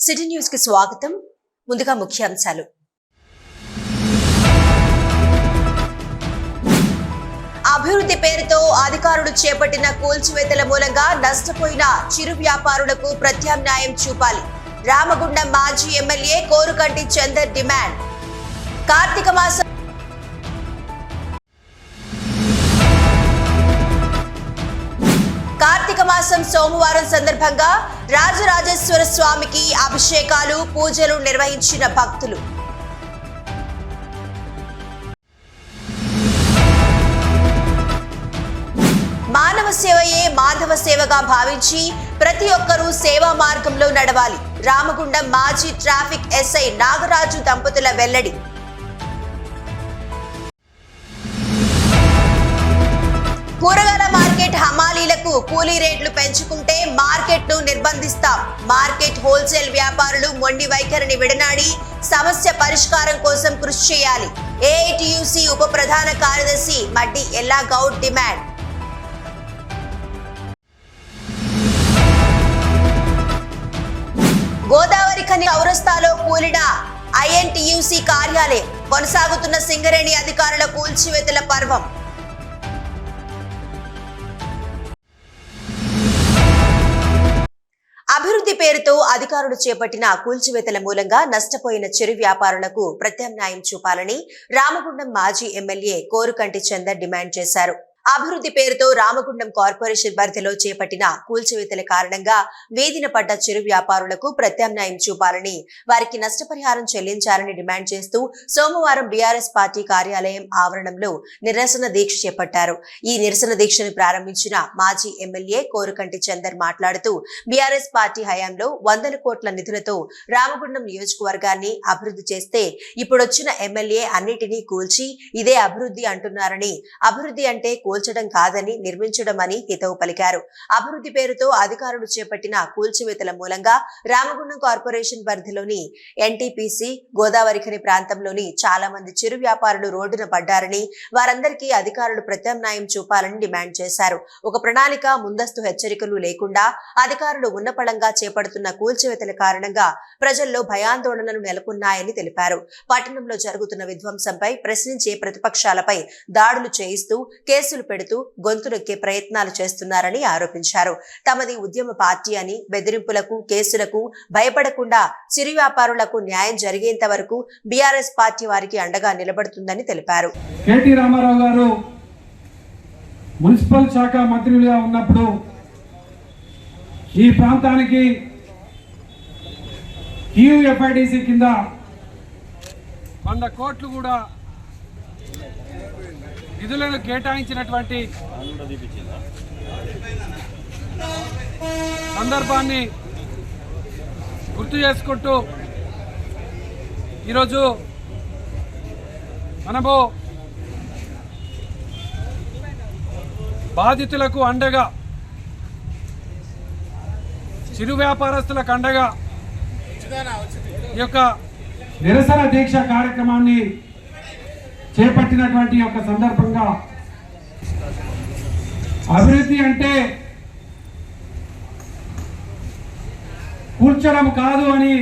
City news కి స్వాగతం. ముందుగా ముఖ్యాంశాలు. అభివృద్ధి పేరుతో అధికారులు చేపట్టిన కూల్చివేతల మూలంగా నష్టపోయిన చిరు వ్యాపారులకు ప్రత్యామ్నాయం చూపాలి. రామగుండం మాజీ ఎమ్మెల్యే కోరుకంటి చందర్ డిమాండ్. కార్తీక మాసం సోమవారం సందర్భంగా రాజరాజేశ్వర స్వామికి అభిషేకాలు, పూజలు నిర్వహించిన భక్తులు. మానవ సేవయే మాధవ సేవగా భావించి ప్రతి ఒక్కరూ సేవా మార్గంలో నడవాలి. రామగుండం మాజీ ట్రాఫిక్ ఎస్ఐ నాగరాజు దంపతుల వెల్లడి. కూరగాయల మార్కెట్ హమాలీలకు కూలీ రేట్లు పెంచుకుంటే మార్కెట్ ను నిర్బంధిస్తాం. మార్కెట్ హోల్సేల్ వ్యాపారులు మొండి వైఖరిని విడనాడి సమస్య పరిష్కారం కోసం కృషి చేయాలి. ఏఐటియుసి ఉప ప్రధాన కార్యదర్శి మడ్డి ఎల్లా గౌడ్ డిమాండ్. గోదావరి ఖని ఔరస్తాలో కూలిన ఐఎన్టీయూసీ కార్యాలయం. కొనసాగుతున్న సింగరేణి అధికారుల కూల్చివేతల పర్వం. అభివృద్ధి పేరుతో అధికారులు చేపట్టిన కూల్చివేతల మూలంగా నష్టపోయిన చిరు వ్యాపారులకు ప్రత్యామ్నాయం చూపాలని రామగుండం మాజీ ఎమ్మెల్యే కోరుకంటి చందర్ డిమాండ్ చేశారు. అభివృద్ధి పేరుతో రామగుండం కార్పొరేషన్ పరిధిలో చేపట్టిన కూల్చివేతల కారణంగా వేధిన పడ్డ చిరు వ్యాపారులకు ప్రత్యామ్నాయం చూపాలని, వారికి నష్టపరిహారం చెల్లించాలని డిమాండ్ చేస్తూ సోమవారం బీఆర్ఎస్ పార్టీ కార్యాలయం ఆవరణంలో నిరసన దీక్ష చేపట్టారు. ఈ నిరసన దీక్షను ప్రారంభించిన మాజీ ఎమ్మెల్యే కోరుకంటి చందర్ మాట్లాడుతూ, బీఆర్ఎస్ పార్టీ హయాంలో 100 కోట్ల నిధులతో రామగుండం నియోజకవర్గాన్ని అభివృద్ధి చేస్తే ఇప్పుడొచ్చిన ఎమ్మెల్యే అన్నిటినీ కూల్చి ఇదే అభివృద్ధి అంటున్నారని, అభివృద్ధి అంటే కూల్చడం కాదని నిర్మించడం అని హితవు పలికారు. అభివృద్ధి పేరుతో అధికారులు చేపట్టిన కూల్చివేతల మూలంగా రామగుండం కార్పొరేషన్ పరిధిలోని ఎన్టీపీసీ, గోదావరి ఖని ప్రాంతంలోని చాలా మంది చిరు వ్యాపారులు రోడ్డున పడ్డారని, వారందరికీ అధికారులు ప్రత్యామ్నాయం చూపాలని డిమాండ్ చేశారు. ఒక ప్రణాళిక, ముందస్తు హెచ్చరికలు లేకుండా అధికారులు ఉన్నపళంగా చేపడుతున్న కూల్చివేతల కారణంగా ప్రజల్లో భయాందోళనలు నెలకొన్నాయని తెలిపారు. పట్టణంలో జరుగుతున్న విధ్వంసంపై ప్రశ్నించే ప్రతిపక్షాలపై దాడులు చేయిస్తూ కేసులు పెడుతూ గొంతు నొక్కే ప్రయత్నాలు చేస్తున్నారని ఆరోపించారు. తమది ఉద్యమ పార్టీ అని, బెదిరింపులకు, కేసులకు భయపడకుండా చిరు వ్యాపారులకు న్యాయం జరిగేంత వరకు బీఆర్ఎస్ పార్టీ వారికి అండగా నిలబడుతుందని తెలిపారు. కేటీ రామారావు గారు మున్సిపల్ శాఖ మంత్రిగా ఉన్నప్పుడు ఈ ప్రాంతానికి టీయూఎఫ్ఐడిసి కింద 100 కోట్లు కూడా నిధులను కేటాయించినటువంటి సందర్భాన్ని గుర్తు చేసుకుంటూ ఈరోజు మనము బాధితులకు అండగా, చిరు వ్యాపారస్తులకు అండగా ఈ యొక్క నిరసన దీక్ష కార్యక్రమాన్ని చేపట్టినటువంటి యొక్క సందర్భంగా అభివృద్ధి అంటే కూర్చడం కాదు అని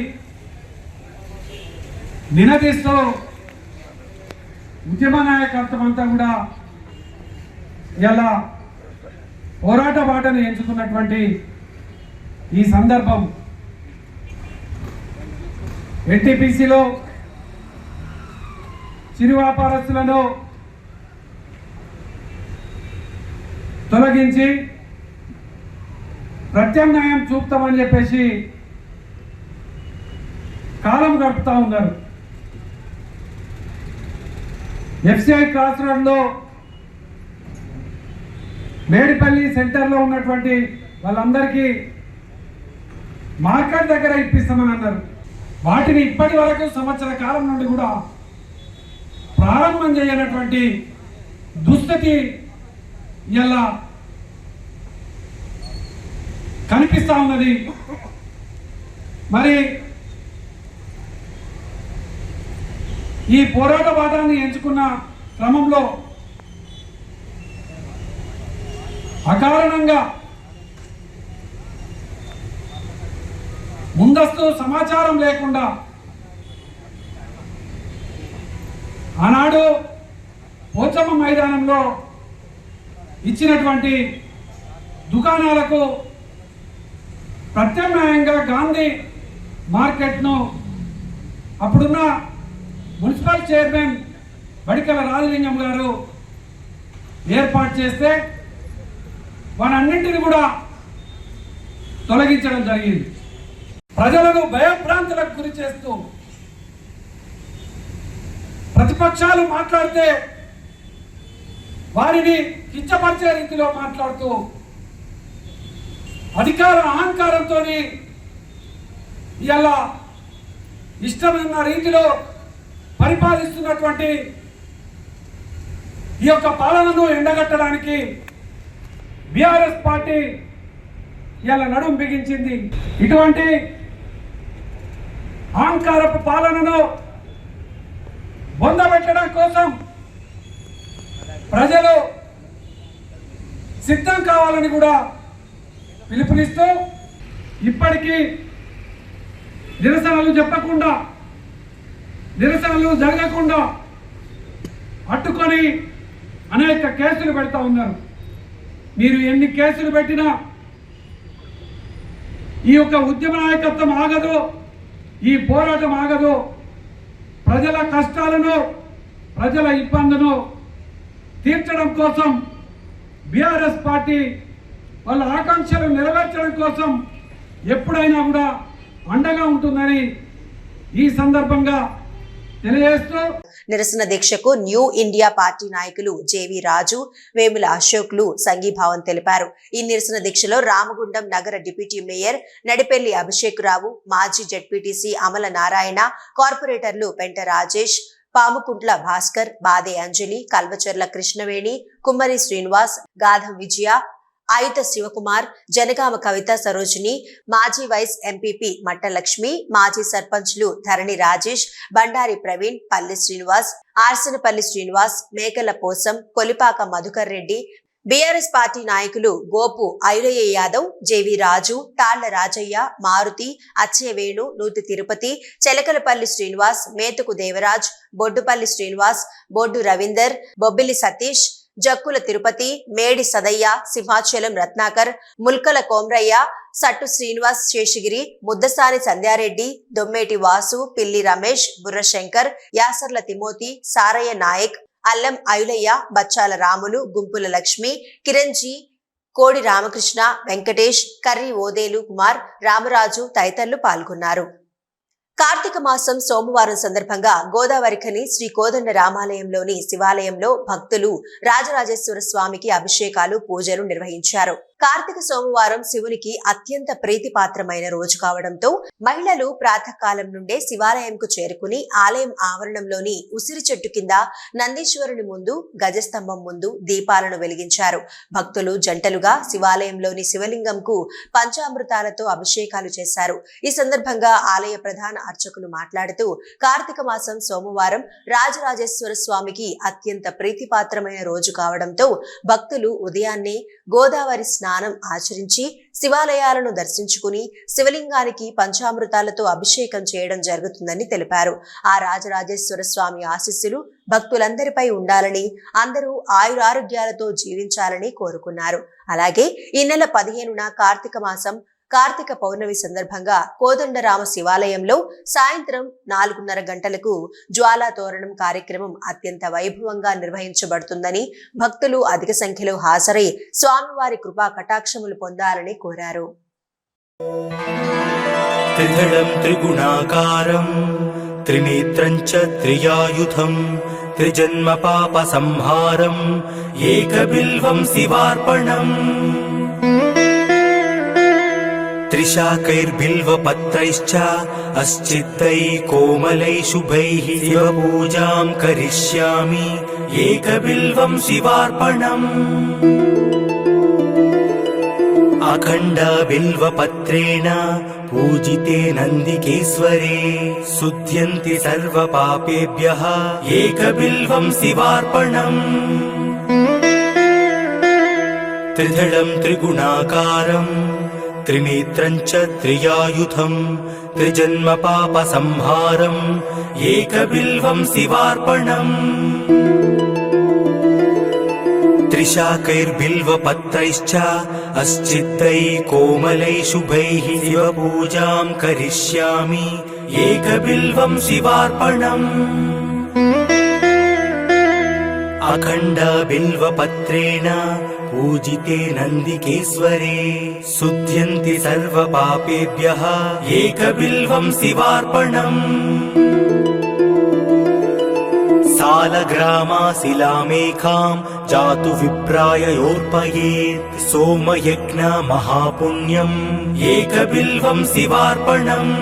నినదిస్తూ ఉద్యమ నాయకత్వం అంతా కూడా ఇలా పోరాట బాటను ఎంచుకున్నటువంటి ఈ సందర్భం ఎన్టీపీసీలో చిరు వ్యాపారస్తులను తొలగించి ప్రత్యామ్నాయం చూపుతామని చెప్పేసి కాలం గడుపుతా ఉన్నారు. ఎఫ్సిఐ క్రాస్ రోడ్లో మేడిపల్లి సెంటర్లో ఉన్నటువంటి వాళ్ళందరికీ మార్కెట్ దగ్గర ఇప్పిస్తామని అన్నారు. వాటిని ఇప్పటి వరకు సంవత్సర కాలం నుండి కూడా ప్రారంభం చేయనటువంటి దుస్థితి ఇలా కనిపిస్తా ఉన్నది. మరి ఈ పోరాట బాటని ఎంచుకున్న క్రమంలో అకారణంగా ముందస్తు సమాచారం లేకుండా ఆనాడు పోచమ్మ మైదానంలో ఇచ్చినటువంటి దుకాణాలకు ప్రత్యామ్నాయంగా గాంధీ మార్కెట్ను అప్పుడున్న మున్సిపల్ చైర్మన్ బడికల రాజలింగం గారు ఏర్పాటు చేస్తే వాటన్నింటిని కూడా తొలగించడం జరిగింది. ప్రజలను భయభ్రాంతులకు గురి చేస్తూ ప్రతిపక్షాలు మాట్లాడితే వారిని కించపరిచే రీతిలో మాట్లాడుతూ అధికార అహంకారంతో ఇలా ఇష్టమైన రీతిలో పరిపాలిస్తున్నటువంటి ఈ యొక్క పాలనను ఎండగట్టడానికి బీఆర్ఎస్ పార్టీ ఇలా నడుం బిగించింది. ఇటువంటి అహంకారపు పాలనను బొందబెట్టడం కోసం ప్రజలు సిద్ధం కావాలని కూడా పిలుపునిస్తూ ఇప్పటికీ నిరసనలు చెప్పకుండా నిరసనలు జరగకుండా అడ్డుకొని అనేక కేసులు పెడతా ఉన్నారు. మీరు ఎన్ని కేసులు పెట్టినా ఈ యొక్క ఉద్యమ నాయకత్వం ఆగదు, ఈ పోరాటం ఆగదు. ప్రజల కష్టాలను ప్రజల ఇబ్బందులను తీర్చడం కోసం బీఆర్ఎస్ పార్టీ వాళ్ళ ఆకాంక్షలు నెరవేర్చడం కోసం ఎప్పుడైనా కూడా అండగా ఉంటుందని ఈ సందర్భంగా తెలియజేస్తూ నిరసన దీక్షకు న్యూ ఇండియా పార్టీ నాయకులు జేవి రాజు, వేముల అశోక్లు సంఘీభావం తెలిపారు. ఈ నిరసన దీక్షలో రామగుండం నగర డిప్యూటీ మేయర్ నడిపెల్లి అభిషేక్ రావు, మాజీ జెడ్పీటీసీ అమల నారాయణ, కార్పొరేటర్లు పెంట రాజేష్, పాముకుంట్ల భాస్కర్, బాదే అంజలి, కల్వచర్ల కృష్ణవేణి, కుమ్మరి శ్రీనివాస్, గాధం విజయ, ఆయుత శివకుమార్, జనగామ కవిత సరోజిని, మాజీ వైస్ ఎంపీపీ మట్టలక్ష్మి, మాజీ సర్పంచ్లు ధరణి రాజేష్, బండారి ప్రవీణ్, పల్లి శ్రీనివాస్, ఆర్సనపల్లి శ్రీనివాస్, మేకల పోసం, కొలిపాక మధుకర్ రెడ్డి, బీఆర్ఎస్ పార్టీ నాయకులు గోపు ఐలయ్య యాదవ్, జేవి రాజు, తాళ్ల రాజయ్య, మారుతి, అచ్చే వేణు, నూతి తిరుపతి, చెలకలపల్లి శ్రీనివాస్, మేతుకు దేవరాజ్, బొడ్డుపల్లి శ్రీనివాస్, బొడ్డు రవీందర్, బొబ్బిలి సతీష్, జక్కుల తిరుపతి, మేడి సదయ్య, సింహాచలం రత్నాకర్, ముల్కల కోమ్రయ్య, సట్టు శ్రీనివాస్ శేషగిరి, ముద్దసాని సంధ్యారెడ్డి, దొమ్మేటి వాసు, పిల్లి రమేష్, బుర్రశంకర్, యాసర్ల తిమోతి, సారయ్య నాయక్, అల్లం ఐలయ్య, బచ్చాల రాములు, గుంపుల లక్ష్మి, కిరణ్జీ, కోడి రామకృష్ణ, వెంకటేష్, కర్రి ఓదేలు కుమార్, రామరాజు తదితరులు పాల్గొన్నారు. కార్తీక మాసం సోమవారం సందర్భంగా గోదావరిఖని శ్రీ కోదండ రామాలయంలోని శివాలయంలో భక్తులు రాజరాజేశ్వర స్వామికి అభిషేకాలు, పూజలు నిర్వహించారు. కార్తీక సోమవారం శివునికి అత్యంత ప్రీతిపాత్రమైన రోజు కావడంతో మహిళలు ప్రాతకాలం నుండే శివాలయంకు చేరుకుని ఆలయం ఆవరణంలోని ఉసిరి చెట్టు కింద నందీశ్వరుని ముందు, గజస్తంభం ముందు దీపాలను వెలిగించారు. భక్తులు జంటలుగా శివాలయంలోని శివలింగంకు పంచామృతాలతో అభిషేకాలు చేశారు. ఈ సందర్భంగా ఆలయ ప్రధాన అర్చకులు మాట్లాడుతూ కార్తీక మాసం సోమవారం రాజరాజేశ్వర స్వామికి అత్యంత ప్రీతిపాత్రమైన రోజు కావడంతో భక్తులు ఉదయాన్నే గోదావరి స్నానం ఆచరించి శివాలయాలను దర్శించుకుని శివలింగానికి పంచామృతాలతో అభిషేకం చేయడం జరుగుతుందని తెలిపారు. ఆ రాజరాజేశ్వర స్వామి ఆశీస్సులు భక్తులందరిపై ఉండాలని, అందరూ ఆయురారోగ్యాలతో జీవించాలని కోరుకున్నారు. అలాగే ఈ నెల 15న కార్తీక మాసం కార్తీక పౌర్ణమి సందర్భంగా కోదండరామ శివాలయంలో సాయంత్రం 4:30 గంటలకు జ్వాలా తోరణం కార్యక్రమం అత్యంత వైభవంగా నిర్వహించబడుతుందని, భక్తులు అధిక సంఖ్యలో హాజరై స్వామివారి కృపా కటాక్షములు పొందాలని కోరారు. త్రిదళం త్రిగుణాకారం త్రినేత్రం చ త్రియాయుధం త్రిజన్మ పాప సంహారం ఏకబిల్వం శివార్పణం त्रिशाकैर्बिल्वपत्रैश्च अस्चित्तै कोमलै शुभैः शिवपूजां करिष्यामि एकबिल्वं शिवार्पणम् अखण्डबिल्वपत्रेण पूजिते नन्दिकेश्वरे शुध्यन्ति सर्वपापेभ्यः एकबिल्वं शिवार्पणम् त्रिदलं त्रिगुणाकारम् त्रिनेत्रं च त्रियायुधं त्रिजन्म पापसंहारम् एकबिल्वं शिवार्पणम् त्रिशाकैर्बिल्वपत्रैश्च अस्चित्तैः कोमलैः शुभैः शिवपूजां करिष्यामि एकबिल्वं शिवार्पणम् अखण्डबिल्वपत्रेण पूजिते नन्दिकेश्वरे शुध्यन्ति सर्वपापेभ्यः एकबिल्वं शिवार्पणम् सालग्रामाशिलामेकां जातु विप्राय योर्पयेत् सोमयज्ञ महापुण्यम् एकबिल्वं शिवार्पणम्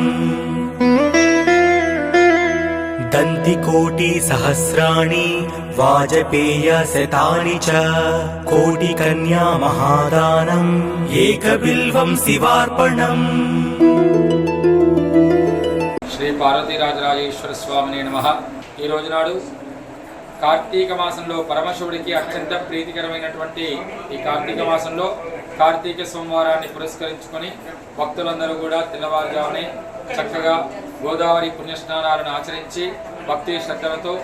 दन्तिकोटिसहस्राणि वाजपेयशतानि च कोटिकन्या महादानम् एकबिल्वं शिवार्पणम् శ్రీ పార్వతీరాజరాజేశ్వర స్వామినే నమః. ఈ రోజు నాడు కార్తీక మాసంలో పరమశివుడికి అత్యంత ప్రీతికరమైనటువంటి ఈ కార్తీక మాసంలో కార్తీక సోమవారాన్ని పురస్కరించుకొని భక్తులందరూ కూడా తెల్లవారుజామునే చక్కగా గోదావరి పుణ్యస్నానాలను ఆచరించి భక్తి శ్రద్ధలతో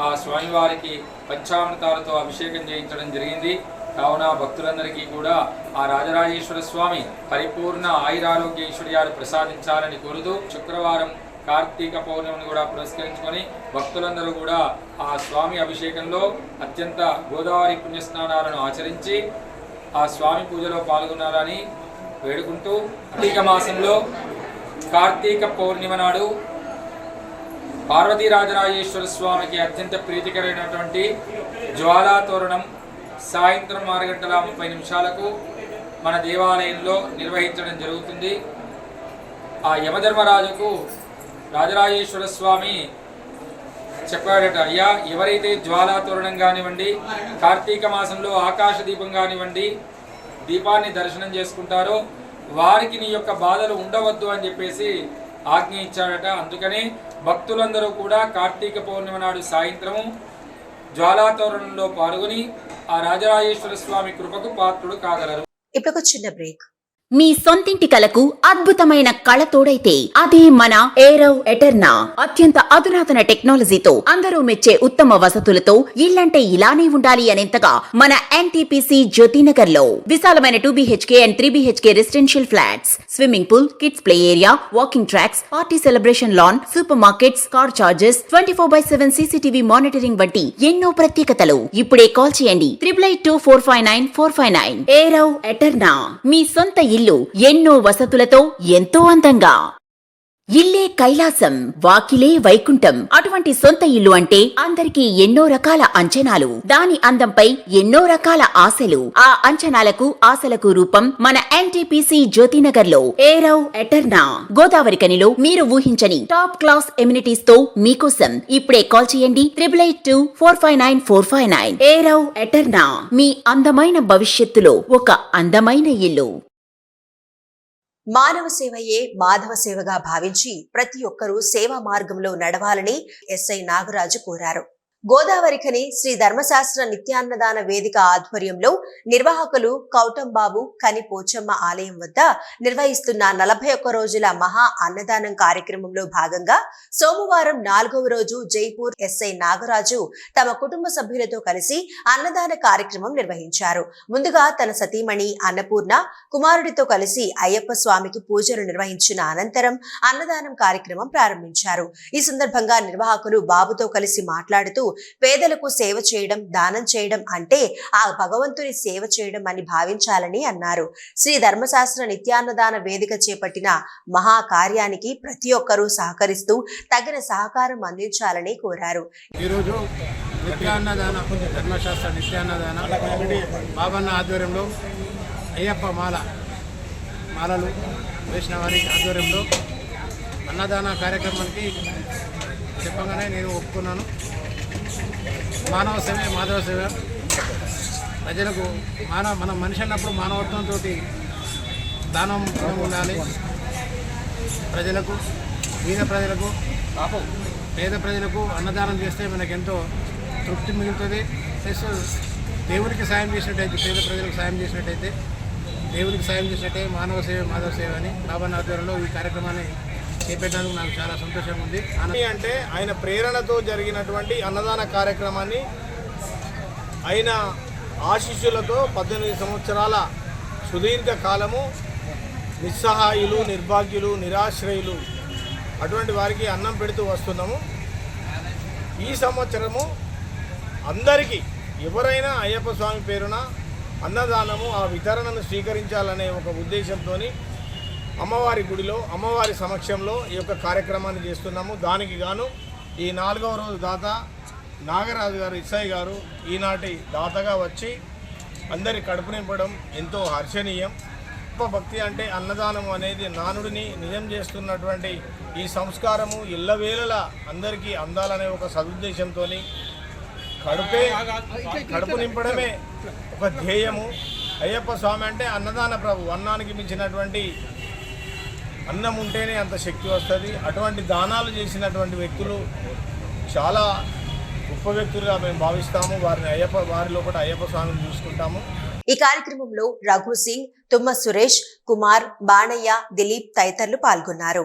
ఆ స్వామివారికి పంచామృతాలతో అభిషేకం చేయించడం జరిగింది. కావున భక్తులందరికీ కూడా ఆ రాజరాజేశ్వర స్వామి పరిపూర్ణ ఆయురారోగ్య ఐశ్వర్యాలు ప్రసాదించాలని కోరుతూ శుక్రవారం కార్తీక పౌర్ణమిని కూడా పురస్కరించుకొని భక్తులందరూ కూడా ఆ స్వామి అభిషేకంలో అత్యంత గోదావరి పుణ్యస్నానాలను ఆచరించి ఆ స్వామి పూజలో పాల్గొనాలని వేడుకుంటూ కార్తీక మాసంలో కార్తీక పౌర్ణిమ నాడు పార్వతీరాజరాజేశ్వర స్వామికి అత్యంత ప్రీతికరమైనటువంటి జ్వాలా తోరణం సాయంత్రం 6:30 మన దేవాలయంలో నిర్వహించడం జరుగుతుంది. ఆ యమధర్మరాజుకు రాజరాజేశ్వర స్వామి చెప్పాడట, అయ్యా ఎవరైతే జ్వాలా తోరణం కానివ్వండి, కార్తీక మాసంలో ఆకాశ దీపం కానివ్వండి, దీపాన్ని దర్శనం చేసుకుంటారో వారికి నీ యొక్క బాధలు ఉండవద్దు అని చెప్పేసి ఆజ్ఞ ఇచ్చాడట. అందుకనే భక్తులందరూ కూడా కార్తీక పౌర్ణిమ నాడు సాయంత్రము జ్వాలాతోరణంలో పాల్గొని ఆ రాజరాజేశ్వర స్వామి కృపకు పాత్రుడు కాగలరు. ఇప్పుడు చిన్న బ్రేక్. మీ సొంతింటి కలకు అద్భుతమైన కళ తోడైతే అదే మన ఏరవ్ ఎటర్నా. అత్యంత అధునాతన టెక్నాలజీతో అందరూ మెచ్చే ఉత్తమ వసతులతో ఇల్లంటే ఇలానే ఉండాలి అనేంతగా మన ఎన్టీపీసీ జ్యోతినగర్ లో విశాలమైన 2 BHK and 3 BHK residential flats, swimming pool, kids play area, walking tracks, party celebration lawn, super markets, car charges, 24/7 CCTV monitoring వంటి ఎన్నో ప్రత్యేకతలు. ఇప్పుడే కాల్ చేయండి 882459 ఏరవ్ ఎటర్నా. మీ సొంత ఇల్లు ఎన్నో వసతులతో ఎంతో అందంగా. ఇల్లే కైలాసం, వాకిలే వైకుంఠం. అటువంటి సొంత ఇల్లు అంటే అందరికీ ఎన్నో రకాల అంచనాలు, దాని అందంపై ఎన్నో రకాల ఆశలు. ఆ అంచనాలకు ఆశలకు రూపం మన ఎన్టీపీసీ జ్యోతినగర్ లో ఏరవ్ ఎటర్నా. గోదావరి కనిలో మీరు ఊహించని టాప్ క్లాస్ ఎమ్యూనిటీస్ తో మీకోసం ఇప్పుడే కాల్ చేయండి 882459 ఏరవ్ ఎటర్నా. మీ అందమైన భవిష్యత్తులో ఒక అందమైన ఇల్లు. మానవ సేవయే మాధవ సేవగా భావించి ప్రతి ఒక్కరూ సేవా మార్గంలో నడవాలని ఎస్ఐ నాగరాజు కోరారు. గోదావరిఖని శ్రీ ధర్మశాస్త్ర నిత్యాన్నదాన వేదిక ఆధ్వర్యంలో నిర్వాహకులు కౌటంబాబు కని పోచమ్మ ఆలయం వద్ద నిర్వహిస్తున్న 41 రోజుల మహా అన్నదానం కార్యక్రమంలో భాగంగా సోమవారం 4వ రోజు జైపూర్ ఎస్ఐ నాగరాజు తమ కుటుంబ సభ్యులతో కలిసి అన్నదాన కార్యక్రమం నిర్వహించారు. ముందుగా తన సతీమణి అన్నపూర్ణ కుమారుడితో కలిసి అయ్యప్ప స్వామికి పూజలు నిర్వహించిన అనంతరం అన్నదానం కార్యక్రమం ప్రారంభించారు. ఈ సందర్భంగా నిర్వాహకులు బాబుతో కలిసి మాట్లాడుతూ పేదలకు సేవ చేయడం, దానం చేయడం అంటే ఆ భగవంతుని సేవ చేయడం అని భావించాలని అన్నారు. శ్రీ ధర్మశాస్త్ర నిత్యాన్నదాన వేదిక చేపట్టిన మహా కార్యానికి ప్రతి ఒక్కరూ సహకరిస్తూ తగిన సహకారం అందించాలని కోరారు. ఈరోజు ధర్మశాస్త్ర నిత్యాన్నదాన బాబన్న ఆధ్వర్యంలో అయ్యప్ప మాలలు వేసిన వారి ఆధ్వర్యంలో అన్నదాన కార్యక్రమానికి చెప్పగానే నేను ఒప్పుకున్నాను. మానవ సేవ మాధవ సేవ. ప్రజలకు మనం మనిషి అన్నప్పుడు మానవత్వంతో దానం ఉండాలి. ప్రజలకు, బీద ప్రజలకు, పేద ప్రజలకు అన్నదానం చేస్తే మనకెంతో తృప్తి మిగులుతుంది. ప్లస్ దేవుడికి సాయం చేసినట్టయితే, పేద ప్రజలకు సాయం చేసినట్టయితే దేవునికి సాయం చేసినట్టే మానవ సేవ మాధవ సేవ అని బాబన్న ఆధ్వర్యంలో ఈ కార్యక్రమాన్ని చేపట్టినందుకు నాకు చాలా సంతోషంగా ఉంది. అంటే ఆయన ప్రేరణతో జరిగినటువంటి అన్నదాన కార్యక్రమాన్ని ఆయన ఆశీస్సులతో 18 సంవత్సరాల సుదీర్ఘ కాలము నిస్సహాయులు, నిర్భాగ్యులు, నిరాశ్రయులు అటువంటి వారికి అన్నం పెడుతూ వస్తున్నాము. ఈ సంవత్సరము అందరికీ ఎవరైనా అయ్యప్ప స్వామి పేరున అన్నదానము ఆ వితరణను స్వీకరించాలనే ఒక ఉద్దేశంతో అమ్మవారి గుడిలో అమ్మవారి సమక్షంలో ఈ యొక్క కార్యక్రమాన్ని చేస్తున్నాము. దానికి గాను ఈ 4వ రోజు దాత నాగరాజు గారు ఇస్సాయి గారు ఈనాటి దాతగా వచ్చి అందరి కడుపు నింపడం ఎంతో హర్షణీయం. భక్తి అంటే అన్నదానం అనేది నానుడిని నిజం చేస్తున్నటువంటి ఈ సంస్కారము ఎల్లవేళలా అందరికీ అందాలనే ఒక సదుద్దేశంతో కడుపు నింపడమే ఒక ధ్యేయము. అయ్యప్ప స్వామి అంటే అన్నదాన ప్రభు, అన్నానికి మించినటువంటి అన్నం ఉంటేనే అంత శక్తి వస్తుంది. అటువంటి దానాలు చేసినటువంటి వ్యక్తులు చాలా గొప్ప వ్యక్తులుగా మేము భావిస్తాము. వారిలో కూడా అయ్యప్ప స్వామిని చూసుకుంటాము. ఈ కార్యక్రమంలో రఘు సింగ్, తుమ్మ సురేష్ కుమార్, బాణయ్య, దిలీప్ తదితరులు పాల్గొన్నారు.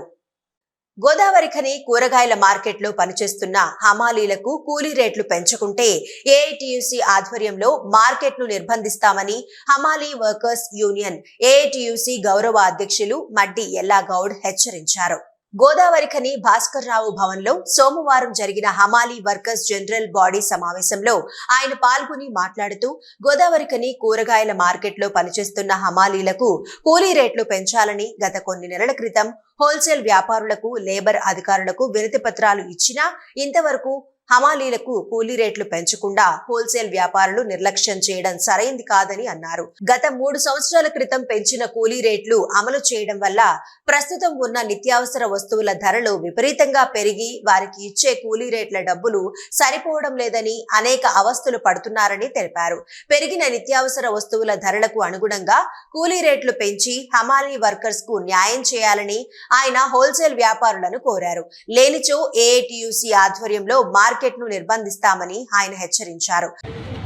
గోదావరిఖని కూరగాయల మార్కెట్లో పనిచేస్తున్న హమాలీలకు కూలీ రేట్లు పెంచకుంటే ఏఐటియుసి ఆధ్వర్యంలో మార్కెట్ను నిర్బంధిస్తామని హమాలీ వర్కర్స్ యూనియన్ ఏఐటియుసి గౌరవ అధ్యక్షులు మడ్డి ఎల్లాగౌడ్ హెచ్చరించారు. గోదావరిఖని భాస్కర్ రావు భవన్లో సోమవారం జరిగిన హమాలీ వర్కర్స్ జనరల్ బాడీ సమావేశంలో ఆయన పాల్గొని మాట్లాడుతూ గోదావరిఖని కూరగాయల మార్కెట్లో పనిచేస్తున్న హమాలీలకు కూలీ రేట్లు పెంచాలని గత కొన్ని నెలల క్రితం హోల్సేల్ వ్యాపారులకు, లేబర్ అధికారులకు వినతి పత్రాలు ఇచ్చినా ఇంతవరకు హమాలీలకు కూలీ రేట్లు పెంచకుండా హోల్సేల్ వ్యాపారులు నిర్లక్ష్యం చేయడం సరైంది కాదని అన్నారు. గత 3 సంవత్సరాల క్రితం పెంచిన కూలీ రేట్లు అమలు చేయడం వల్ల ప్రస్తుతం ఉన్న నిత్యావసర వస్తువుల ధరలు విపరీతంగా పెరిగి వారికి ఇచ్చే కూలీ రేట్ల డబ్బులు సరిపోవడం లేదని అనేక అవస్థలు పడుతున్నారని తెలిపారు. పెరిగిన నిత్యావసర వస్తువుల ధరలకు అనుగుణంగా కూలీ రేట్లు పెంచి హమాలీ వర్కర్స్ కు న్యాయం చేయాలని ఆయన హోల్సేల్ వ్యాపారులను కోరారు. లేనిచో ఏఐటియుసి ఆధ్వర్యంలో మార్కెట్ ను నిర్బంధిస్తామని ఆయన హెచ్చరించారు.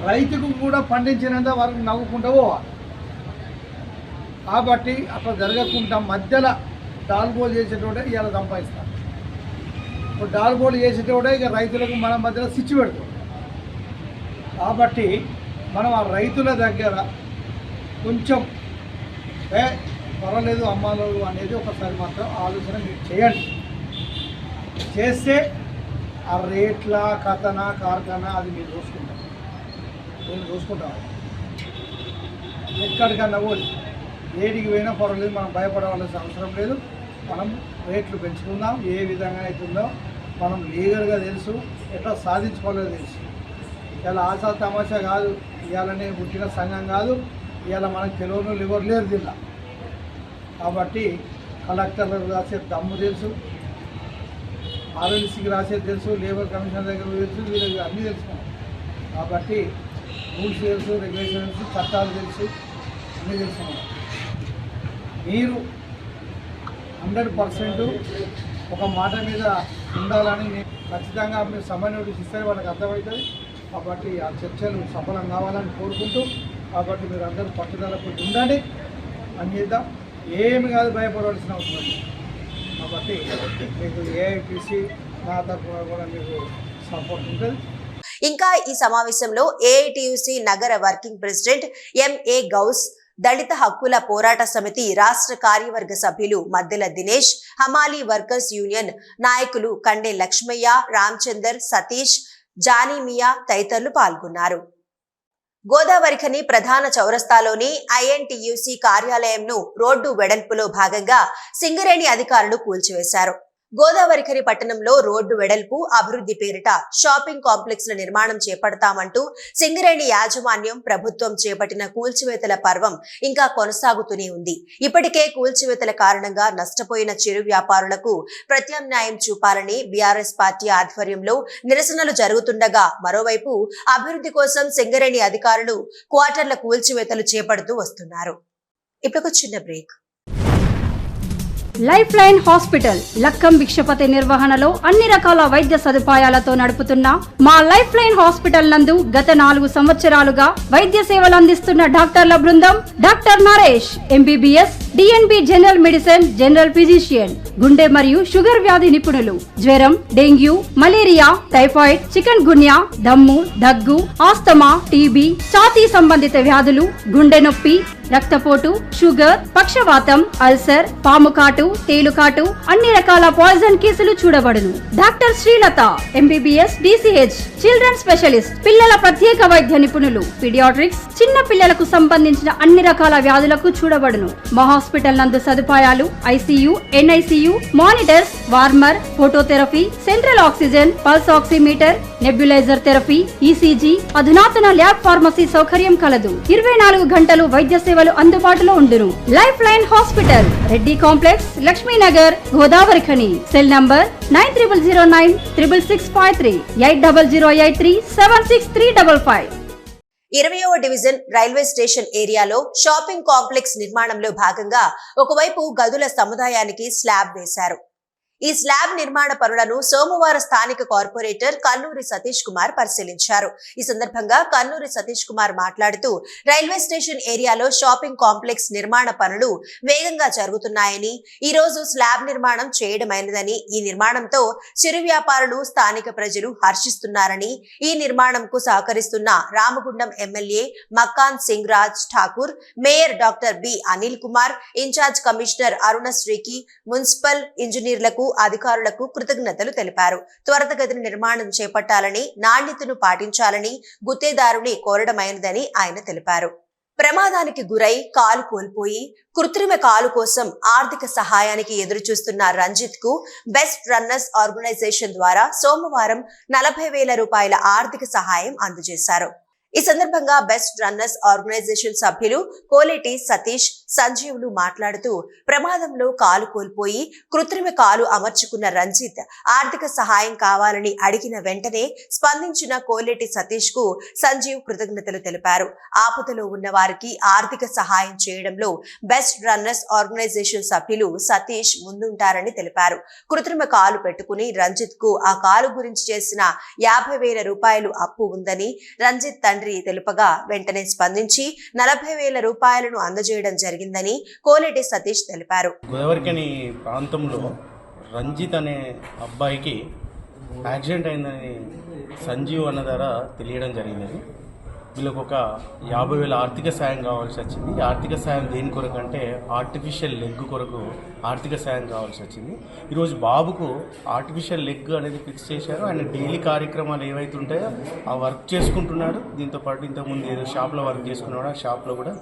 రైతుకు కూడా పండించినంత వరకు నవ్వుకుంటూ పోవాలి. కాబట్టి అట్లా జరగకుండా మధ్యలో డాల్గోలు చేసేటోడే ఇవాళ సంపాదిస్తాం. ఇప్పుడు డాల్గోలు చేసేటోడే ఇక రైతులకు మన మధ్యలో సిచ్చి పెడతాం. కాబట్టి మనం ఆ రైతుల దగ్గర కొంచెం పర్వాలేదు అమ్మాలు అనేది ఒకసారి మాత్రం ఆలోచన మీరు చేయండి. చేస్తే ఆ రేట్ల కథన కార్ఖానా అది మీరు చూసుకుంటాం. నేను చూసుకుంటాం. ఎక్కడికన్నా పోయి ఏడికి పోయినా పర్వాలేదు, మనం భయపడవలసిన అవసరం లేదు. మనం రేట్లు పెంచుకుందాం. ఏ విధంగా అవుతుందో మనం లీగల్గా తెలుసు, ఎట్లా సాధించుకోవాలో తెలుసు. ఇలా ఆశా తమాషా కాదు, ఇవాళనే పుట్టిన సంఘం కాదు, ఇవాళ మనకు తెలియని ఎవరు లేరు జిల్లా. కాబట్టి కలెక్టర్లకు రాసే దమ్ము తెలుసు, ఆర్ఎల్సీకి రాసేది తెలుసు, లేబర్ కమిషన్ దగ్గర తెలుసు, వీళ్ళకి అన్నీ తెలుసుకున్నాం. కాబట్టి రూల్స్ తెలుసు, రెగ్యులేషన్ తెలుసు, చట్టాలు తెలుసు, అన్నీ తెలుసుకున్నాం. మీరు 100% ఒక మాట మీద ఉండాలని నేను ఖచ్చితంగా మీరు సమయ నోటీస్ ఇస్తే వాళ్ళకి అర్థమవుతుంది. కాబట్టి ఆ చర్చలు సఫలం కావాలని కోరుకుంటూ, కాబట్టి మీరు అందరూ పట్టుదలకు ఉండండి, అని చేద్దాం. ఏమి కాదు, భయపడవలసిన అవసరం లేదు. కాబట్టి మీకు ఏఐటిసి నా తరఫున కూడా మీకు సపోర్ట్ ఉంటుంది. ఇంకా ఈ సమావేశంలో ఏఐటియుసి నగర వర్కింగ్ ప్రెసిడెంట్ ఎంఏ గౌస్, దళిత హక్కుల పోరాట సమితి రాష్ట్ర కార్యవర్గ సభ్యులు మద్దెల దినేష్, హమాలీ వర్కర్స్ యూనియన్ నాయకులు కండే లక్ష్మయ్య, రామచందర్, సతీష్, జానీమియా తదితరులు పాల్గొన్నారు. గోదావరిఖని ప్రధాన చౌరస్తాలోని ఐఎన్టీయూసీ కార్యాలయంను రోడ్డు వెడల్పులో భాగంగా సింగరేణి అధికారులు కూల్చివేశారు. గోదావరిఖని పట్టణంలో రోడ్డు వెడల్పు, అభివృద్ధి పేరిట షాపింగ్ కాంప్లెక్స్ల నిర్మాణం చేపడతామంటూ సింగరేణి యాజమాన్యం ప్రభుత్వం చేపట్టిన కూల్చివేతల పర్వం ఇంకా కొనసాగుతూనే ఉంది. ఇప్పటికే కూల్చివేతల కారణంగా నష్టపోయిన చిరు వ్యాపారులకు ప్రత్యామ్నాయం చూపాలని బీఆర్ఎస్ పార్టీ ఆధ్వర్యంలో నిరసనలు జరుగుతుండగా, మరోవైపు అభివృద్ధి కోసం సింగరేణి అధికారులు క్వార్టర్ల కూల్చివేతలు చేపడుతూ వస్తున్నారు. ఇప్పుడు చిన్న break. Life line hospital Lakkam Bhikshapathi నిర్వహణలో అన్ని రకాల వైద్య సదుపాయాలతో నడుపుతున్న మా లైఫ్ లైన్ హాస్పిటల్ నందు గత 4 సంవత్సరాలుగా వైద్య సేవలు అందిస్తున్న డాక్టర్ల బృందం doctor Naresh MBBS DNB general medicine general physician, గుండె మరియు షుగర్ వ్యాధి నిపుణులు, జ్వరం, డెంగ్యూ, మలేరియా, టైఫాయిడ్, చికెన్ గున్యా, దమ్ము, దగ్గు, ఆస్తమా, టీబీ, ఛాతీ సంబంధిత వ్యాధులు, గుండె నొప్పి, రక్తపోటు, షుగర్, పక్షవాతం, అల్సర్, పాముకాటు, తేలుకాటు, అన్ని రకాల పాయిజన్ కేసులు చూడబడును. Doctor Srilatha MBBS DCH children specialist, పిల్లల ప్రత్యేక వైద్య నిపుణులు, పీడియాట్రిక్స్, చిన్న పిల్లలకు సంబంధించిన అన్ని రకాల వ్యాధులకు చూడబడును. మా హాస్పిటల్ నందు సదుపాయాలు ICU, NICU, monitors, warmer, phototherapy, central oxygen, pulse oximeter, nebuliser therapy, ECG, అధునాతన ల్యాబ్ ఫార్మసీ సౌకర్యం కలదు. 24 గంటలు వైద్య సేవలు అందుబాటులో ఉండును. Lifeline hospital, Reddy complex, Lakshminagar, Godavari Khani. Cell number 9009 6653 8008376355. 20వ డివిజన్ రైల్వే స్టేషన్ ఏరియాలో షాపింగ్ కాంప్లెక్స్ నిర్మాణంలో భాగంగా ఒకవైపు గదుల సముదాయానికి స్లాబ్ వేశారు. ఈ స్లాబ్ నిర్మాణ పనులను సోమవారం స్థానిక కార్పొరేటర్ కన్నూరి సతీష్ కుమార్ పరిశీలించారు. ఈ సందర్భంగా కన్నూరి సతీష్ కుమార్ మాట్లాడుతూ రైల్వే స్టేషన్ ఏరియాలో షాపింగ్ కాంప్లెక్స్ నిర్మాణ పనులు వేగంగా జరుగుతున్నాయని, ఈ రోజు స్లాబ్ నిర్మాణం చేయడమైనదని, ఈ నిర్మాణంతో చిరు వ్యాపారులు, స్థానిక ప్రజలు హర్షిస్తున్నారని, ఈ నిర్మాణంకు సహకరిస్తున్న Ramagundam MLA Makkan Singh Raj Thakur, mayor doctor B Anil Kumar, incharge commissioner అరుణశ్రీకి, మున్సిపల్ ఇంజనీర్లకు, అధికారులకు కృతజ్ఞతలు తెలిపారు. త్వరితగతిన నిర్మాణం చేపట్టాలని, నాణ్యతను పాటించాలని గుత్తేదారుని కోరడమైనదని ఆయన తెలిపారు. ప్రమాదానికి గురై కాలు కోల్పోయి కృత్రిమ కాలు కోసం ఆర్థిక సహాయానికి ఎదురుచూస్తున్న రంజిత్ కు బెస్ట్ రన్నర్స్ ఆర్గనైజేషన్ ద్వారా సోమవారం 40,000 రూపాయల ఆర్థిక సహాయం అందజేశారు. ఈ సందర్భంగా బెస్ట్ రన్నర్స్ ఆర్గనైజేషన్ సభ్యులు కోలేటి సతీష్, సంజీవులు మాట్లాడుతూ ప్రమాదంలో కాలు కోల్పోయి కృత్రిమ కాలు అమర్చుకున్న రంజిత్ ఆర్థిక సహాయం కావాలని అడిగిన వెంటనే స్పందించిన కోలేటి సతీష్ కు సంజీవ్ కృతజ్ఞతలు తెలిపారు. ఆపదలో ఉన్న వారికి ఆర్థిక సహాయం చేయడంలో బెస్ట్ రన్నర్స్ ఆర్గనైజేషన్ సభ్యులు సతీష్ ముందుంటారని తెలిపారు. కృత్రిమ కాలు పెట్టుకుని రంజిత్ కు ఆ కాలు గురించి చేసిన 50,000 రూపాయలు అప్పు ఉందని రంజిత్ తండ్రి తెలుపగా వెంటనే స్పందించి 40,000 రూపాయలను అందజేయడం జరిగిందని కోలేటి సతీష్ తెలిపారు. గోదావరికని ప్రాంతంలో రంజిత్ అనే అబ్బాయికి యాక్సిడెంట్ అయిందని సంజీవ్ అన్న ద్వారా తెలియడం జరిగినది. వీళ్ళకు ఒక 50,000 ఆర్థిక సాయం కావాల్సి వచ్చింది. ఆర్థిక సాయం దేని కొరకు అంటే ఆర్టిఫిషియల్ లెగ్ కొరకు ఆర్థిక సాయం కావాల్సి వచ్చింది. ఈరోజు బాబుకు ఆర్టిఫిషియల్ లెగ్ అనేది ఫిక్స్ చేశారు. ఆయన డైలీ కార్యక్రమాలు ఏవైతే ఉంటాయో ఆ వర్క్ చేసుకుంటున్నాడు. దీంతోపాటు ఇంతకుముందు ఏదో షాప్లో వర్క్ చేసుకున్నాడు, ఆ షాప్లో కూడా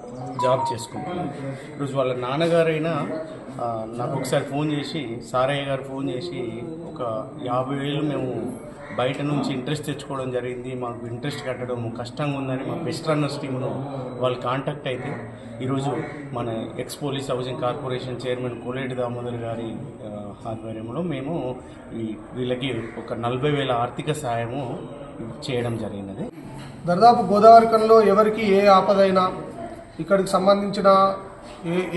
జాబ్ చేసుకుంటున్నాడు. ఈరోజు వాళ్ళ నాన్నగారైనా నాకు ఒకసారి ఫోన్ చేసి, సారయ్య గారు ఫోన్ చేసి, ఒక 50,000 మేము బయట నుంచి ఇంట్రెస్ట్ తెచ్చుకోవడం జరిగింది, మాకు ఇంట్రెస్ట్ కట్టడం కష్టంగా ఉందని మా బెస్ట్ రన్నర్స్ టీమ్ను వాళ్ళు కాంటాక్ట్ అయితే ఈరోజు మన X police housing corporation chairman Koleti Damodar గారి ఆధ్వర్యంలో మేము వీళ్ళకి ఒక 40,000 ఆర్థిక సహాయము చేయడం జరిగినది. దాదాపు గోదావరికంలో ఎవరికి ఏ ఆపదైనా, ఇక్కడికి సంబంధించిన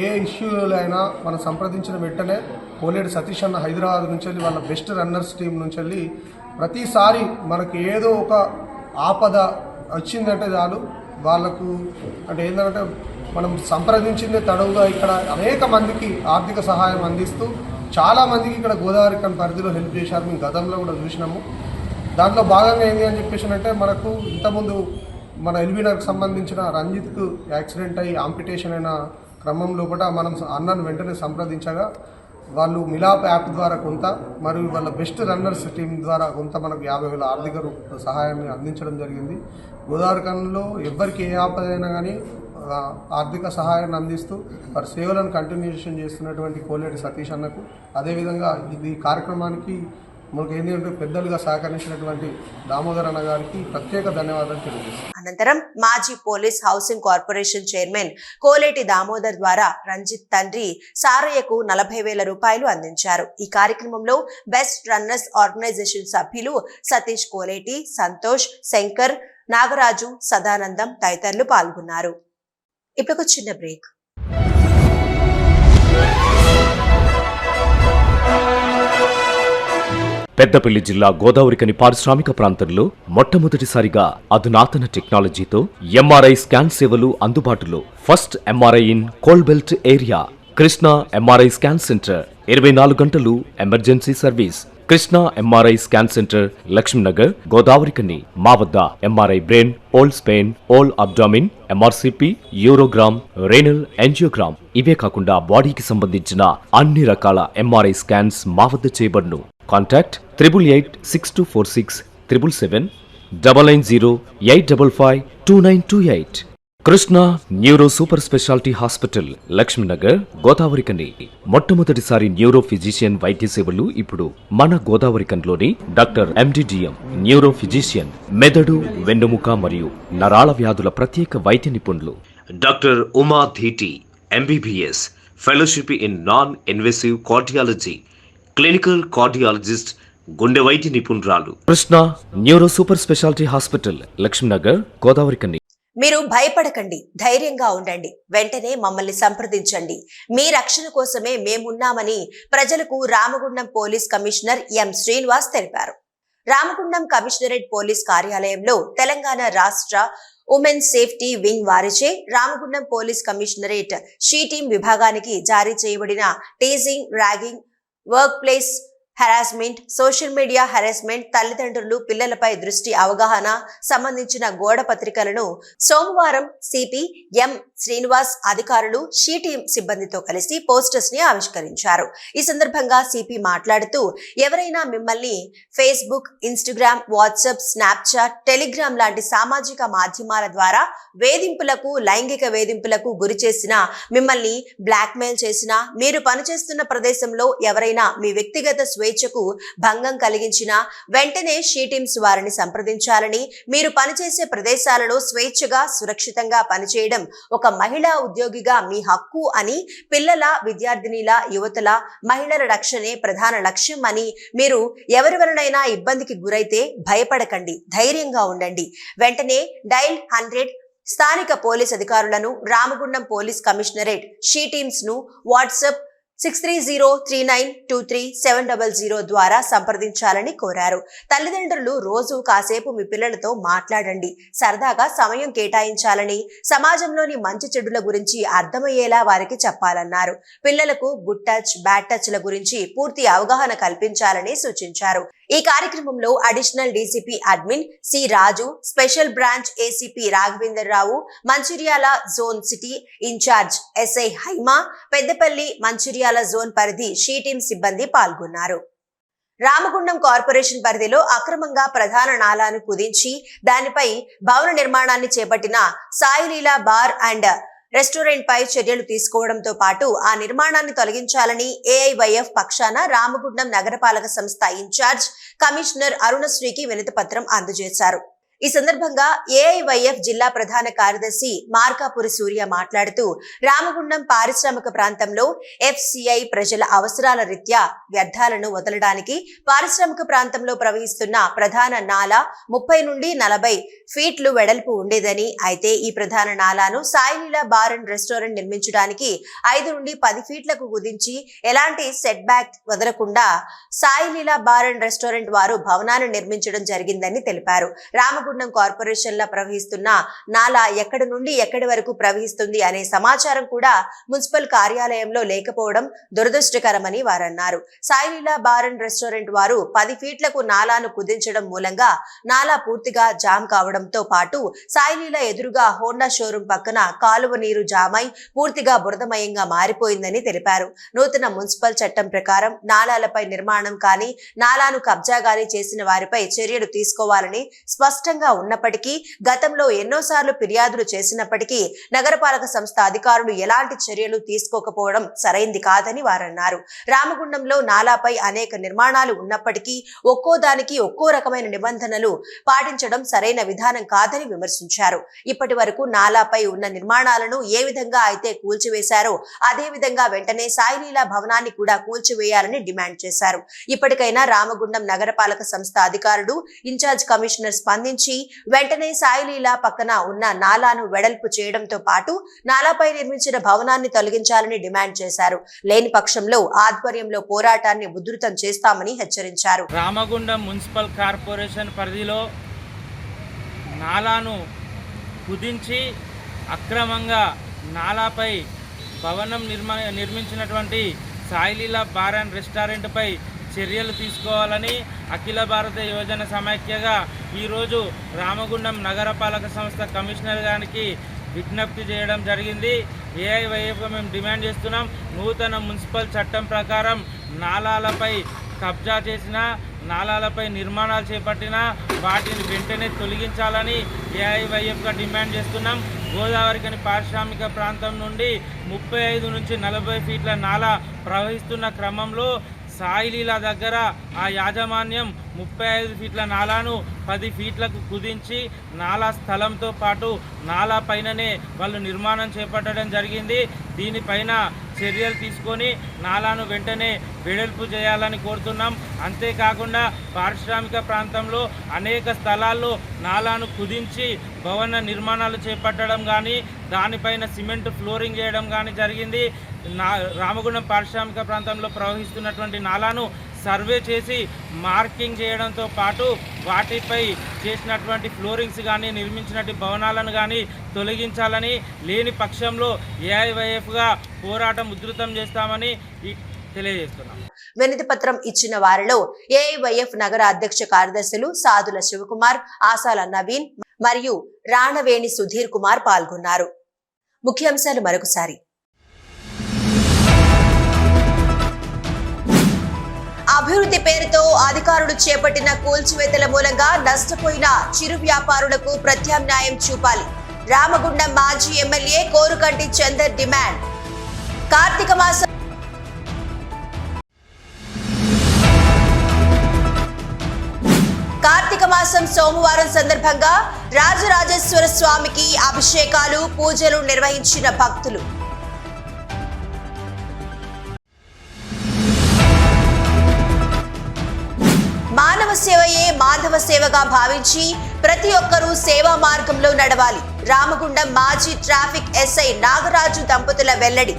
ఏ ఇష్యూలైనా మనం సంప్రదించిన వెంటనే కోలేటి సతీష్ అన్న హైదరాబాద్ నుంచి వెళ్ళి వాళ్ళ బెస్ట్ రన్నర్స్ టీం నుంచి వెళ్ళి ప్రతిసారి మనకి ఏదో ఒక ఆపద వచ్చిందంటే చాలు వాళ్ళకు అంటే ఏంటంటే మనం సంప్రదించిందే తడవుగా ఇక్కడ అనేక మందికి ఆర్థిక సహాయం అందిస్తూ చాలామందికి ఇక్కడ గోదావరికన్ పరిధిలో హెల్ప్ చేశారు. మేము గతంలో కూడా చూసినాము. దాంట్లో భాగంగా ఏంటి అని చెప్పేసి అంటే మనకు ఇంతకుముందు మన ఎల్బీనర్కి సంబంధించిన రంజిత్కు యాక్సిడెంట్ అయ్యి ఆంపిటేషన్ అయిన క్రమంలో కూడా మనం అన్నను వెంటనే సంప్రదించగా వాళ్ళు మిలాప్ యాప్ ద్వారా కొంత, మరియు వాళ్ళ బెస్ట్ రన్నర్స్ టీం ద్వారా కొంత మనకు 50,000 ఆర్థిక సహాయాన్ని అందించడం జరిగింది. గోదావరికన్లో ఎవ్వరికి ఏ ఆపదైనా కానీ ఆర్థిక సహాయాన్ని అందిస్తూ వారి సేవలను కంటిన్యూషన్ చేస్తున్నటువంటి కోలేటి సతీష్ అన్నకు, అదేవిధంగా ఇది కార్యక్రమానికి మనకు ఏంటంటే పెద్దలుగా సహకరించినటువంటి దామోదర్ అన్న గారికి ప్రత్యేక ధన్యవాదాలు తెలియజేస్తాం. అనంతరం మాజీ police housing corporation chairman Koleti Damodar ద్వారా రంజిత్ తండ్రి సారయ్యకు 40,000 రూపాయలు అందించారు. ఈ కార్యక్రమంలో బెస్ట్ రన్నర్స్ ఆర్గనైజేషన్ సభ్యులు సతీష్, కోలేటి, సంతోష్, శంకర్, నాగరాజు, సదానందం తదితరులు పాల్గొన్నారు. ఇప్పుడు చిన్న బ్రేక్. పెద్దపల్లి జిల్లా గోదావరికని పారిశ్రామిక ప్రాంతంలో మొట్టమొదటిసారిగా అధునాతన టెక్నాలజీతో ఎంఆర్ఐ స్కాన్ సేవలు అందుబాటులో. First MRI in coal belt area. Krishna MRI scan centre 24 గంటలు emergency service. Krishna MRI scan centre, Lakshminagar, Godavarikhani. మా వద్ద MRI brain, whole spine, whole abdomen, MRCP, urogram, renal angiogram, ఇవే కాకుండా బాడీకి సంబంధించిన అన్ని రకాల ఎంఆర్ఐ స్కాన్స్ మా వద్ద చేయబడును. Contact 888646 777 990-855-2928. Krishna neuro super speciality hospital, Lakshminagar, Godavarikhani. మొట్టమొదటిసారి న్యూరో ఫిజిషియన్ వైద్య సేవలు ఇప్పుడు మన గోదావరికన్లోని డాక్టర్ ఎండిడిఎం న్యూరో ఫిజిషియన్, మెదడు, వెన్నుముక మరియు నరాల వ్యాధుల ప్రత్యేక వైద్య నిపుణులు. Doctor Uma Dheeti MBBS, fellowship in non invasive cardiology, clinical cardiologist, గుండె వైద్య నిపుణురాలు. Krishna neuro super speciality hospital, Lakshminagar, Godavarikhani. మీరు భయపడకండి, ధైర్యంగా ఉండండి. వెంటనే మమ్మల్ని సంప్రదించండి. మీ రక్షణ కోసమే మేమున్నామని ప్రజలకు Ramagundam police commissioner M Srinivas తెలిపారు. రామగుండం కమిషనరేట్ పోలీస్ కార్యాలయంలో తెలంగాణ రాష్ట్ర ఉమెన్ సేఫ్టీ వింగ్ వారిచే Ramagundam police commissionerate she team విభాగానికి జారీ చేయబడిన teasing, ragging, work place harassment, social media harassment, తల్లిదండ్రులు పిల్లలపై దృష్టి అవగాహన సంబంధించిన గోడ పత్రికలను సోమవారం సిపి ఎం శ్రీనివాస్ అధికారులు షీ టీం సిబ్బందితో కలిసి పోస్టర్స్ ని ఆవిష్కరించారు. ఈ సందర్భంగా సిపి మాట్లాడుతూ, ఎవరైనా మిమ్మల్ని Facebook, Instagram, WhatsApp, Snapchat, Telegram లాంటి సామాజిక మాధ్యమాల ద్వారా వేధింపులకు, లైంగిక వేధింపులకు గురి చేసినా, మిమ్మల్ని బ్లాక్మెయిల్ చేసినా, మీరు పనిచేస్తున్న ప్రదేశంలో ఎవరైనా మీ వ్యక్తిగత స్వేచ్ఛకు భంగం కలిగించినా వెంటనే షీ టీమ్స్ వారిని సంప్రదించాలని, మీరు పనిచేసే ప్రదేశాలలో స్వేచ్ఛగా, సురక్షితంగా పనిచేయడం ఒక మహిళా ఉద్యోగిగా మీ హక్కు అని, పిల్లల, విద్యార్థినిల, యువతల, మహిళల రక్షణే ప్రధాన లక్ష్యం అని, మీరు ఎవరి వలనైనా ఇబ్బందికి గురైతే భయపడకండి, ధైర్యంగా ఉండండి. వెంటనే డైల్ 100 స్థానిక పోలీస్ అధికారులను, Ramagundam police commissionerate she teams ను వాట్సాప్ 6303923700 ద్వారా సంప్రదించాలని కోరారు. తల్లిదండ్రులు రోజు కాసేపు మీ పిల్లలతో మాట్లాడండి, సరదాగా సమయం కేటాయించాలని, సమాజంలోని మంచి చెడుల గురించి అర్థమయ్యేలా వారికి చెప్పాలన్నారు. పిల్లలకు గుడ్ టచ్, బ్యాడ్ టచ్ ల గురించి పూర్తి అవగాహన కల్పించాలని సూచించారు. ఈ కార్యక్రమంలో additional DCP admin C Raju, special branch ACP Raghavender Rao, Mancherial zone city incharge SI Haima, Peddapalli Mancherial zone పరిధి షీ టీం సిబ్బంది పాల్గొన్నారు. రామగుండం కార్పొరేషన్ పరిధిలో అక్రమంగా ప్రధాన నాలాను కుదించి దానిపై భవన నిర్మాణాన్ని చేపట్టిన సాయిలీలా బార్ అండ్ రెస్టారెంట్ పై చర్యలు తీసుకోవడంతో పాటు ఆ నిర్మాణాన్ని తొలగించాలని ఏఐవైఎఫ్ పక్షాన రామగుండం నగరపాలక సంస్థ ఇన్ఛార్జ్ కమిషనర్ అరుణశ్రీకి వినతి పత్రం అందజేశారు. ఈ సందర్భంగా ఏఐవైఎఫ్ జిల్లా ప్రధాన కార్యదర్శి మార్కాపురి సూర్య మాట్లాడుతూ, రామగుండం పారిశ్రామిక ప్రాంతంలో ఎఫ్సిఐ ప్రజల అవసరాల రీత్యా వ్యర్థాలను వదలడానికి పారిశ్రామిక ప్రాంతంలో ప్రవహిస్తున్న ప్రధాన నాలా 30 నుండి 40 ఫీట్లు వెడల్పు ఉండేదని, అయితే ఈ ప్రధాన నాలాను సాయిలీలా బార్ అండ్ రెస్టారెంట్ నిర్మించడానికి 5 నుండి 10 ఫీట్లకు కుదించి ఎలాంటి సెట్ బ్యాక్ వదలకుండా సాయిలీలా బార్ అండ్ రెస్టారెంట్ వారు భవనాన్ని నిర్మించడం జరిగిందని తెలిపారు. రామగుండం కార్పొరేషన్ లా ప్రవహిస్తున్న నాలా ఎక్కడి నుండి ఎక్కడి వరకు ప్రవహిస్తుంది అనే సమాచారం కూడా మున్సిపల్ కార్యాలయంలో లేకపోవడం దురదృష్టకరమని వారన్నారు. సాయిలీలా బార్ అండ్ రెస్టారెంట్ వారు 10 ఫీట్లకు నాలాను కుదించడం మూలంగా నాలా పూర్తిగా జామ్ కావడంతో పాటు సాయిలీలా ఎదురుగా హోండా షోరూం పక్కన కాలువ నీరు జామై పూర్తిగా బురదమయంగా మారిపోయిందని తెలిపారు. నూతన మున్సిపల్ చట్టం ప్రకారం నాలాలపై నిర్మాణం కానీ, నాలాను కబ్జా గానీ చేసిన వారిపై చర్యలు తీసుకోవాలని స్పష్టంగా ఉన్నప్పటికీ, గతంలో ఎన్నోసార్లు ఫిర్యాదులు చేసినప్పటికీ నగరపాలక సంస్థ అధికారులు ఎలాంటి చర్యలు తీసుకోకపోవడం సరైంది కాదని వారన్నారు. రామగుండంలో నాలాపై అనేక నిర్మాణాలు ఉన్నప్పటికీ ఒక్కో దానికి ఒక్కో రకమైన నిబంధనలు పాటించడం సరైన విధానం కాదని విమర్శించారు. ఇప్పటి వరకు నాలాపై ఉన్న నిర్మాణాలను ఏ విధంగా అయితే కూల్చివేశారో అదే విధంగా వెంటనే సాయిలీలా భవనాన్ని కూడా కూల్చివేయాలని డిమాండ్ చేశారు. ఇప్పటికైనా రామగుండం నగరపాలక సంస్థ అధికారులు, ఇన్ఛార్జ్ కమిషనర్ స్పందించి గుర్తించి వెంటనే సాయిలీలా పక్కన ఉన్న నాలాను వెడల్పు చేయడంతో పాటు నాలాపై నిర్మించిన భవనాన్ని తొలగించాలని డిమాండ్ చేశారు. లేని పక్షంలో ఆధ్వర్యంలో పోరాటాన్ని ఉధృతం చేస్తామని హెచ్చరించారు. రామగుండం మున్సిపల్ కార్పొరేషన్ పరిధిలో నాలాను కుదించి అక్రమంగా నాలాపై భవనం నిర్మించినటువంటి సాయిలీలా బార్ అండ్ రెస్టారెంట్పై చర్యలు తీసుకోవాలని అఖిల భారత యువజన సమైక్యగా ఈరోజు రామగుండం నగరపాలక సంస్థ కమిషనర్ గారికి విజ్ఞప్తి చేయడం జరిగింది. ఏఐవైఎఫ్గా మేము డిమాండ్ చేస్తున్నాం. నూతన మున్సిపల్ చట్టం ప్రకారం నాలాలపై కబ్జా చేసిన, నాలాలపై నిర్మాణాలు చేపట్టిన వాటిని వెంటనే తొలగించాలని ఏఐవైఎఫ్గా డిమాండ్ చేస్తున్నాం. గోదావరికని పారిశ్రామిక ప్రాంతం నుండి 35 నుంచి 40 ఫీట్ల నాలా ప్రవహిస్తున్న క్రమంలో సాయిలీలా దగ్గర ఆ యాజమాన్యం 35 ఫీట్ల నాలాను 10 ఫీట్లకు కుదించి నాలా స్థలంతో పాటు నాలా పైననే వాళ్ళు నిర్మాణం చేపట్టడం జరిగింది. దీనిపైన చర్యలు తీసుకొని నాలాను వెంటనే వెడల్పు చేయాలని కోరుతున్నాం. అంతేకాకుండా పారిశ్రామిక ప్రాంతంలో అనేక స్థలాల్లో నాలాను కుదించి భవన నిర్మాణాలు చేపట్టడం కానీ దానిపైన సిమెంట్ ఫ్లోరింగ్ చేయడం కానీ జరిగింది. రామగుండం పారిశ్రామిక ప్రాంతంలో ప్రవహిస్తున్నటువంటి నాలాను సర్వే చేసి మార్కింగ్ చేయడంతో పాటు వాటిపై చేసినటువంటి ఫ్లోరింగ్స్ కానీ నిర్మించినటువంటి భవనాలను కానీ తొలగించాలని, లేని పక్షంలో ఏఐవైఎఫ్గా పోరాటం ఉధృతం చేస్తామని తెలియజేస్తున్నాం. వినతి పత్రం ఇచ్చిన వారిలో ఏఐవైఎఫ్ నగర అధ్యక్ష కార్యదర్శులు సాదుల శివకుమార్, ఆసాల నవీన్ మరియు రాణవేణి సుధీర్ కుమార్ పాల్గొన్నారు. ముఖ్యాంశాలు మరొకసారి. అభివృద్ధి పేరుతో అధికారులు చేపట్టిన కూల్చివేతల మూలంగా నష్టపోయిన చిరు వ్యాపారులకు ప్రత్యామ్నాయం చూపాలి. రామగుండం మాజీ ఎమ్మెల్యే కోరుకంటి చందర్ డిమాండ్. కార్తీక మాసం సోమవారం సందర్భంగా రాజరాజేశ్వర స్వామికి అభిషేకాలు, పూజలు నిర్వహించిన భక్తులు. మానవ సేవయే మాధవ సేవగా భావించి ప్రతి ఒక్కరూ సేవా మార్గంలో నడవాలి. రామగుండం మాజీ ట్రాఫిక్ ఎస్ఐ నాగరాజు దంపతుల వెల్లడి.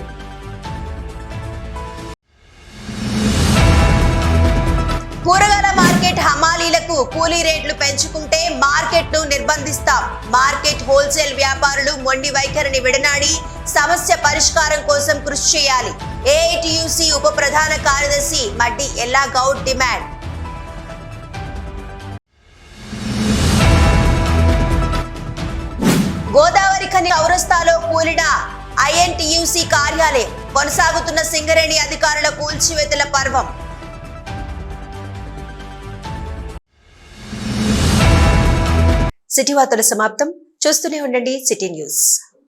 కూరగాయల మార్కెట్ హమాలీలకు కూలీ రేట్లు పెంచుకుంటే మార్కెట్ను నిర్బంధిస్తాం. మార్కెట్ హోల్సేల్ వ్యాపారులు మొండి వైఖరిని విడనాడి సమస్య పరిష్కారం కోసం కృషి చేయాలి. ఏఐటియుసి ఉప ప్రధాన కార్యదర్శి మడ్డి ఎల్లా గౌడ్ డిమాండ్. గోదావరి ఖని చౌరస్తాలో కూలిన ఐఎన్టీయూసీ కార్యాలయం. కొనసాగుతున్న సింగరేణి అధికారుల కూల్చివేతల పర్వం. సిటీ వార్తల సమాప్తం. చూస్తూనే ఉండండి సిటీ న్యూస్.